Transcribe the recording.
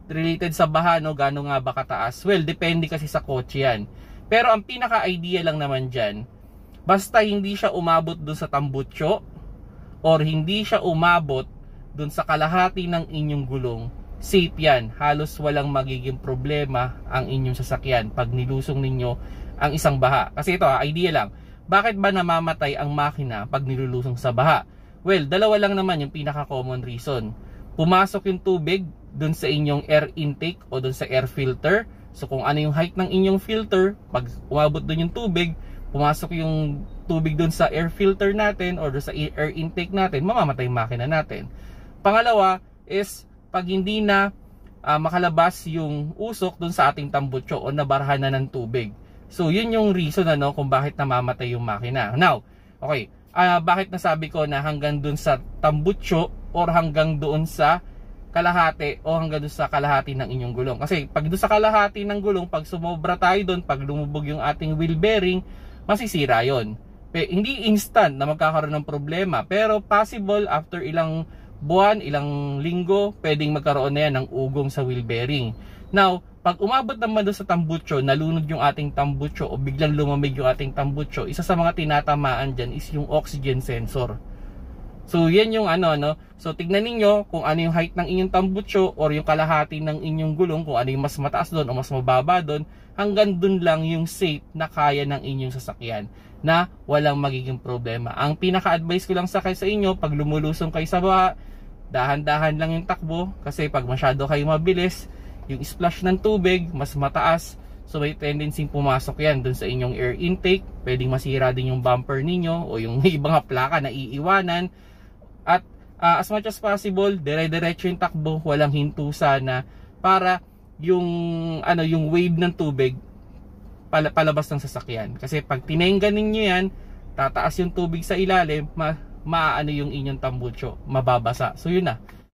related sa baha, no, gaano nga ba kataas? Well, depende kasi sa kotse yan. Pero ang pinaka-idea lang naman dyan, basta hindi siya umabot dun sa tambutso or hindi siya umabot dun sa kalahati ng inyong gulong, safe yan. Halos walang magiging problema ang inyong sasakyan pag nilusong ninyo ang isang baha. Kasi ito, idea lang. Bakit ba namamatay ang makina pag nilulusong sa baha? Well, dalawa lang naman yung pinaka-common reason. Pumasok yung tubig dun sa inyong air intake o dun sa air filter. So kung ano yung height ng inyong filter, pag umabot dun yung tubig, pumasok yung tubig dun sa air filter natin or dun sa air intake natin, mamamatay yung makina natin. Pangalawa is pag hindi na makalabas yung usok dun sa ating tambutso o nabarahan na ng tubig. So yun yung reason kung bakit namamatay yung makina. Now, okay, bakit nasabi ko na hanggang dun sa tambutso or hanggang doon sa kalahati o hanggang doon sa kalahati ng inyong gulong? Kasi pag doon sa kalahati ng gulong, pag sumobra tayo doon, pag lumubog yung ating wheel bearing, masisira yon. Hindi instant na magkakaroon ng problema, pero possible after ilang buwan, ilang linggo, pwedeng magkaroon na yan ng ugong sa wheel bearing. Now, pag umabot naman doon sa tambutso, nalunod yung ating tambutso o biglang lumamig yung ating tambutso, isa sa mga tinatamaan dyan is yung oxygen sensor. So yan yung so tignan ninyo kung ano yung height ng inyong tambutso or yung kalahati ng inyong gulong, kung ano yung mas mataas doon o mas mababa doon, hanggang doon lang yung safe na kaya ng inyong sasakyan na walang magiging problema. Ang pinaka-advice ko lang sa inyo, pag lumulusong kayo sa baha, dahan-dahan lang yung takbo, kasi pag masyado kayo mabilis, yung splash ng tubig mas mataas, so may tendency pumasok yan dun sa inyong air intake, pwedeng masira din yung bumper ninyo o yung ibang plaka na iiwanan. At as much as possible, dire-diretso yung takbo, walang hinto sana, para yung yung wave ng tubig palabas ng sasakyan. Kasi pag tinenggan ninyo yan, tataas yung tubig sa ilalim, maano yung inyong tambutso, mababasa. So yun na.